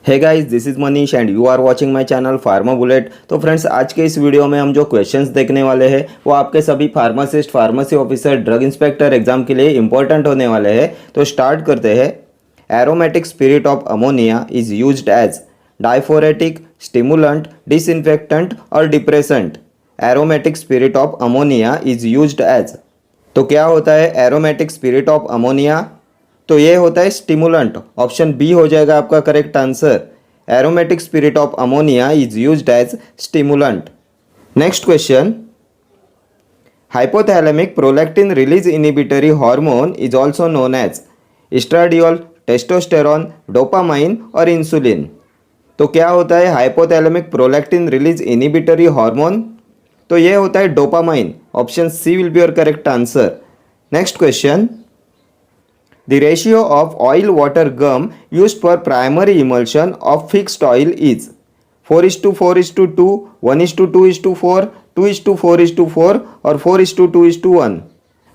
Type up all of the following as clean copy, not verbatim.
Hey guys, this is Manish and you are watching my channel pharma bullet. तो friends, आज के इस video में हम जो क्वेश्चंस देखने वाले हैं वो आपके सभी pharmacist, pharmacy officer, drug inspector exam के लिए इंपॉर्टेंट होने वाले हैं। तो स्टार्ट करते हैं। Aromatic spirit of ammonia is used as diaphoretic, stimulant, disinfectant और depressant. Aromatic spirit of ammonia is used as, तो क्या होता है एरोमेटिक स्पिरिट ऑफ अमोनिया? तो ये होता है स्टिमुलेंट। ऑप्शन बी हो जाएगा आपका correct answer. Aromatic spirit of ammonia is used as stimulant. Next question, hypothalamic prolactin release inhibitory hormone is also known as estradiol, testosterone, dopamine और insulin. तो क्या होता है hypothalamic prolactin release inhibitory hormone? तो ये होता है dopamine. Option C will be your correct answer. Next question, the ratio of oil water gum used for primary emulsion of fixed oil is 4:4:2, 1:2:4, 2:4:4 और 4:2:1।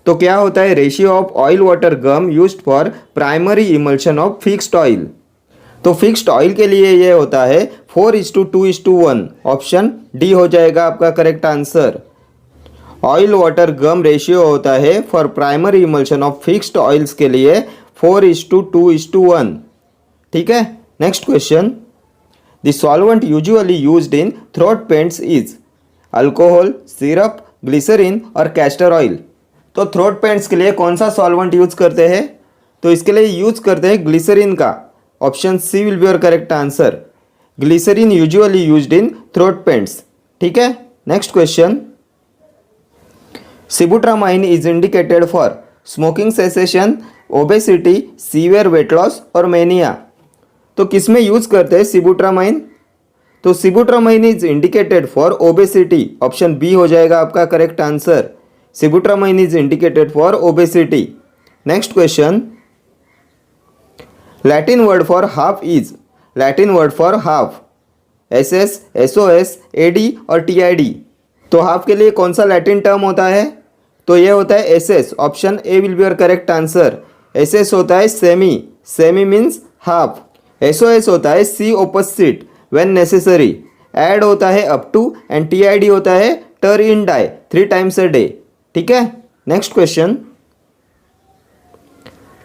तो क्या होता है ratio of oil water gum used for primary emulsion of fixed oil? तो fixed oil के लिए ये होता है 4:2:1। ऑप्शन डी हो जाएगा आपका correct answer. Oil water gum ratio होता है for primary emulsion of fixed oils के लिए 4:2:1। ठीक है। Next question, the solvent usually used in throat paints is alcohol, syrup, glycerine और कैस्टर ऑयल। तो थ्रोट पेंट्स के लिए कौन सा सॉल्वेंट यूज करते हैं? तो इसके लिए यूज करते हैं ग्लिसरीन का। Option C will be your correct answer. Glycerine usually used in throat paints. ठीक है। Next question, sibutramine is indicated for smoking cessation, obesity, severe weight loss और मेनिया। तो किस में यूज करते हैं सिबुट्रामाइन? तो sibutramine is indicated for obesity. Option B हो जाएगा आपका correct answer. Sibutramine is indicated for obesity. Next question, Latin word for half is? Latin word for half SS, SOS, AD और टीआईडी। तो half के लिए कौन सा लैटिन टर्म होता है? तो ये होता है SS. Option A will be your correct answer. SS होता है semi, semi means half. SOS होता है सी ऑपोजिट व्हेन नेसेसरी। ऐड होता है अप टू एंड टीआईडी होता है टर इन डाई 3 times a day। ठीक है। Next question,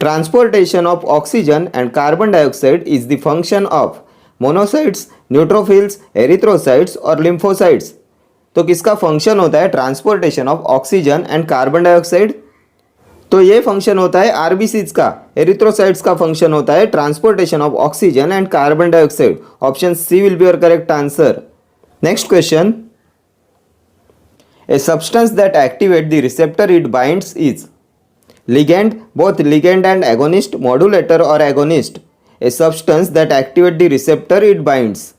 transportation of oxygen and carbon dioxide is the function of monocytes, neutrophils, erythrocytes और लिम्फोसाइट्स। तो किसका फंक्शन होता है transportation of oxygen and carbon dioxide? तो ये फंक्शन होता है आरबीसीज का। एरिथ्रोसाइट्स का फंक्शन होता है transportation of oxygen and carbon dioxide. Option C will be your correct answer. Next question, a substance that activate the receptor it binds is ligand, both ligand and agonist, modulator और agonist. A substance that activate the receptor it binds.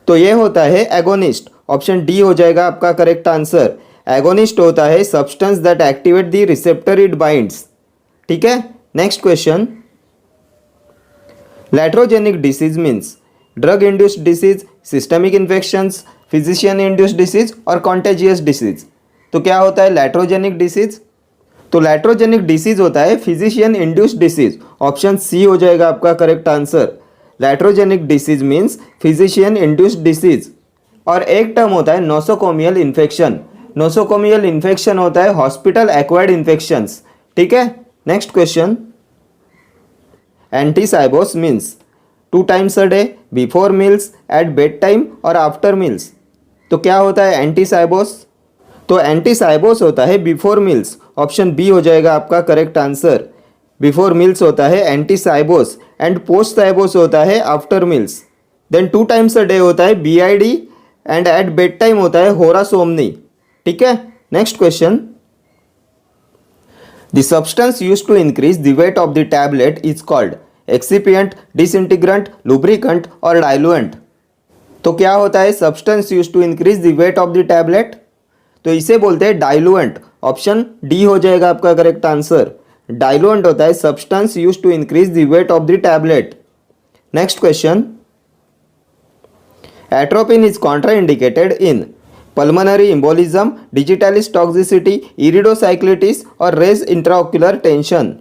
तो ये होता है agonist. Option D हो जाएगा आपका correct answer. Agonist होता है substance that activate the receptor it binds. ठीक है। Next question, iatrogenic disease means drug induced disease, systemic infections, physician induced disease और कॉन्टेजियस डिसीज। तो क्या होता है लैट्रोजेनिक डिसीज? तो लैट्रोजेनिक डिसीज होता है physician induced disease. Option C हो जाएगा आपका correct answer. Iatrogenic disease means physician induced disease. और एक टर्म होता है नोसोकोमियल इन्फेक्शन। नोसोकोमियल इन्फेक्शन होता है हॉस्पिटल एक्वायर्ड इन्फेक्शंस। ठीक है। नेक्स्ट क्वेश्चन, एंटीसाइबोस means 2 times a day, before meals, at bed time और आफ्टर मील्स। तो क्या होता है एंटीसाइबोस? तो एंटीसाइबोस होता है बिफोर मील्स। ऑप्शन बी हो जाएगा आपका करेक्ट आंसर। बिफोर मील्स होता है एंटीसाइबोस एंड पोस्ट साइबोस होता है after meals. Then 2 times a day होता है BID and at bed time होता है होरा सोमनी। ठीक है। Next question, the substance used to increase the weight of the tablet is called excipient, disintegrant, lubricant और diluent. तो क्या होता है substance used to increase the weight of the tablet? तो इसे बोलते हैं डाइलुएंट। ऑप्शन डी हो जाएगा आपका करेक्ट आंसर। डाइलुएंट होता है substance used to increase the weight of the tablet. Next question, atropine is contraindicated in pulmonary embolism, digitalis toxicity, iridocyclitis और raised intraocular tension।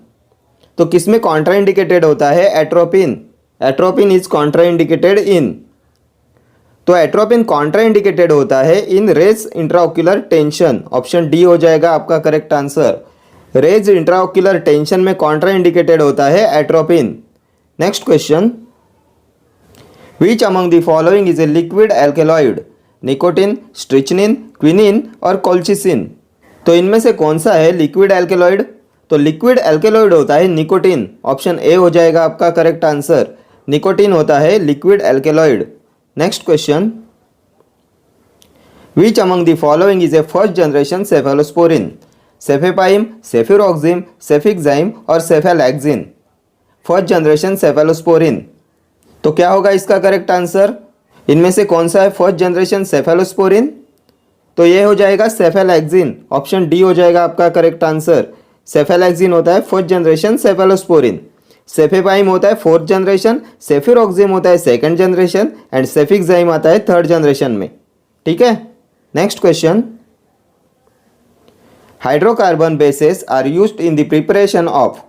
तो किस में कॉन्ट्राइंडिकेटेड होता है atropine? Atropine is contraindicated in. तो atropine contraindicated होता है in raised intraocular tension. Option D हो जाएगा आपका correct answer. Raised intraocular tension में कॉन्ट्राइंडिकेटेड होता है atropine. Next question, which among the following is a liquid alkaloid? Nicotine, strychnine, quinine और कोल्चिसिन। तो इनमें से कौन सा है लिक्विड एल्केलॉइड? तो लिक्विड एल्केलॉइड होता है निकोटिन। ऑप्शन ए हो जाएगा आपका करेक्ट आंसर। निकोटिन होता है liquid alkaloid. Next question, which among the following is a first generation cephalosporin? Cefepime, cefuroxime, cefixime और सेफेलैक्सिन। First generation cephalosporin. तो क्या होगा इसका करेक्ट आंसर? इनमें से कौन सा है फर्स्ट जनरेशन सेफेलोस्पोरिन? तो ये हो जाएगा सेफेलैक्सिन। ऑप्शन डी हो जाएगा आपका करेक्ट आंसर। सेफेलैक्सिन होता है फर्स्ट जनरेशन सेफेलोस्पोरिन। सेफेपाइम होता है फोर्थ जनरेशन, सेफिरोक्सिम होता है सेकंड जनरेशन एंड सेफिक्साइम आता है थर्ड जनरेशन में। ठीक है। Next question, hydrocarbon bases are used in the preparation of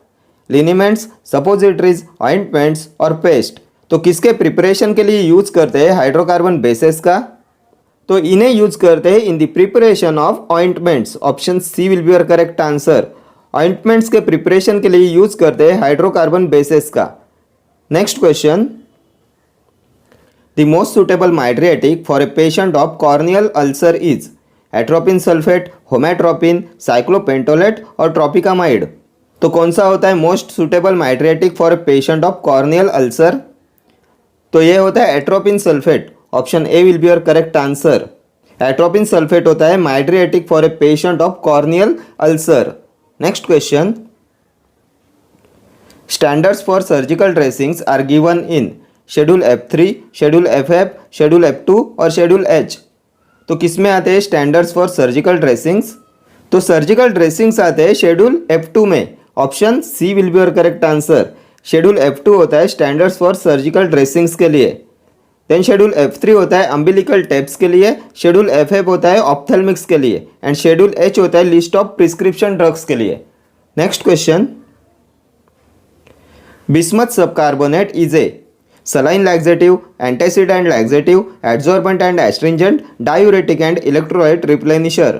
liniments, suppositories, ointments और पेस्ट। तो किसके प्रिपरेशन के लिए यूज करते हैं हाइड्रोकार्बन बेसेस का? तो इन्हें यूज करते हैं in the preparation of ointments. Option C will be your correct answer. Ointments के प्रिपरेशन के लिए यूज करते हैं हाइड्रोकार्बन बेसेस का। Next question, the most suitable mydriatic for a patient of corneal ulcer is atropine sulphate, homatropine, cyclopentolate और tropicamide. तो कौन सा होता है most suitable mydriatic for a patient of corneal ulcer? तो ये होता है atropine sulphate. Option A will be your correct answer. Atropine sulphate होता है mydriatic for a patient of corneal ulcer. Next question, standards for surgical dressings are given in schedule F3, schedule FF, schedule F2 और schedule H। तो किस में आते हैं standards for surgical dressings? तो surgical dressings आते हैं शेड्यूल F2 में। Option C will be your correct answer. Schedule F2 होता है स्टैंडर्ड्स फॉर सर्जिकल ड्रेसिंग्स के लिए। देन शेड्यूल F3 होता है अम्बिलिकल टेप्स के लिए। शेड्यूल FF होता है ऑप्थेल्मिक्स के लिए एंड शेड्यूल H होता है लिस्ट ऑफ प्रिस्क्रिप्शन ड्रग्स के लिए। Next question, bismuth subcarbonate is a saline laxative, antacid and laxative, adsorbent and astringent, diuretic and electrolyte replenisher।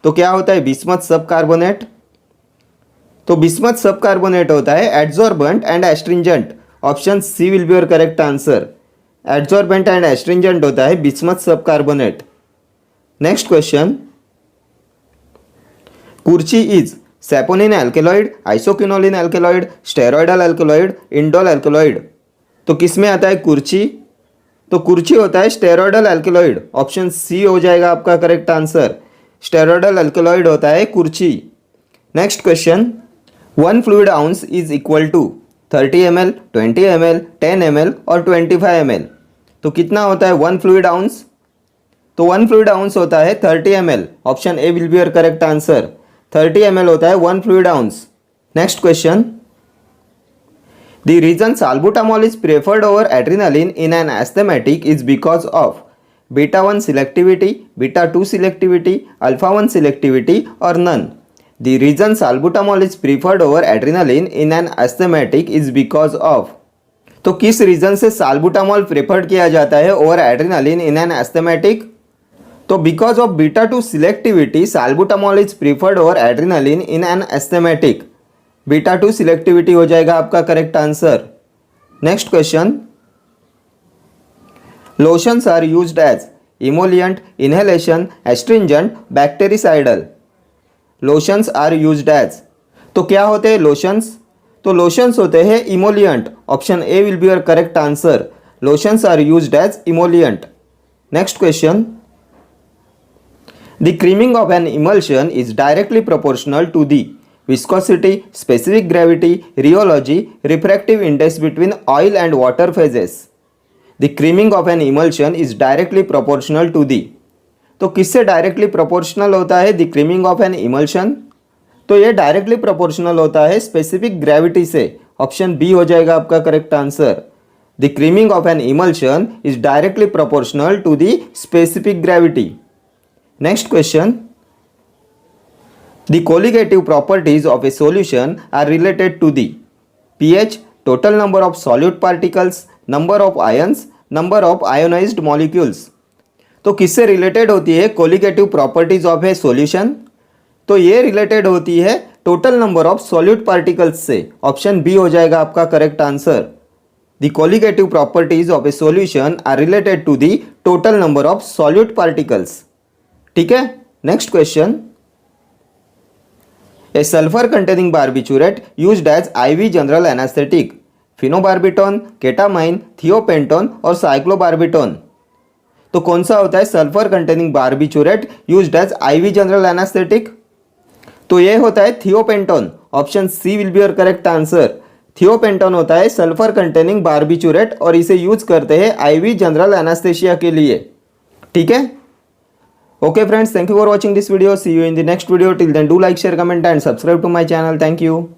तो क्या होता है बिस्मथ सबकार्बोनेट? तो बिस्मथ सबकार्बोनेट होता है adsorbent and astringent. Option C will be your correct answer. Adsorbent and astringent होता है bismuth subcarbonate. Next question, kurchi is saponin alkaloid, isoquinoline alkaloid, steroidal alkaloid, indole alkaloid. तो किस में आता है कुर्ची? तो कुर्ची होता है स्टेरॉयडल एल्केलॉइड। ऑप्शन सी हो जाएगा आपका करेक्ट आंसर। स्टेरॉयडल एल्केलॉइड होता है kurchi. Next question, 1 fluid ounce is equal to 30 ml, 20 ml, 10 ml और 25 ml। तो कितना होता है 1 फ्लूइड आउंस? तो 1 फ्लूइड आउंस होता है 30 ml। Option A will be your correct answer. 30 ml होता है 1 fluid ounce. Next question, the reason salbutamol is preferred over adrenaline in an asthmatic is because of beta 1 selectivity, beta 2 selectivity, alpha 1 selectivity or none। The reason salbutamol is preferred over adrenaline in an asthmatic is because of। तो किस reason से साल्बुटामॉल preferred किया जाता है over adrenaline in an asthmatic? तो because of beta 2 selectivity salbutamol is preferred over adrenaline in an asthmatic. Beta 2 selectivity हो जाएगा आपका correct answer. Next question, lotions are used as emollient, inhalation, astringent, bactericidal. Lotions are used as. तो क्या होते हैं lotions? तो lotions होते हैं emollient. Option A will be your correct answer. Lotions are used as emollient. Next question, the creaming of an emulsion is directly proportional to the viscosity, specific gravity, rheology, refractive index between oil and water phases। The creaming of an emulsion is directly proportional to the। तो किससे directly proportional होता है the creaming of an emulsion? तो ये directly proportional होता है specific gravity से। Option B हो जाएगा आपका correct answer. The creaming of an emulsion is directly proportional to the specific gravity. Next question, the colligative properties of a solution are related to the pH, total number of solute particles, number of ions, number of ionized molecules. तो किससे related होती है colligative properties of a solution? तो ये related होती है total number of solute particles से। Option B हो जाएगा आपका correct answer. The colligative properties of a solution are related to the total number of solute particles. ठीक है, next question. A sulphur containing barbiturate used as IV general anaesthetic, phenobarbitone, ketamine, thiopentone और cyclobarbitone. तो कौन सा होता है sulphur containing barbiturate used as IV general anaesthetic? तो ये होता है thiopentone. Option C will be your correct answer. Thiopentone होता है सल्फर कंटेनिंग बार्बिचूरेट और इसे यूज करते हैं आईवी जनरल एनास्थेसिया के लिए। ठीक है, okay friends, thank you for watching this video. See you in the next video. Till then do like, share, comment and subscribe to my channel. Thank you.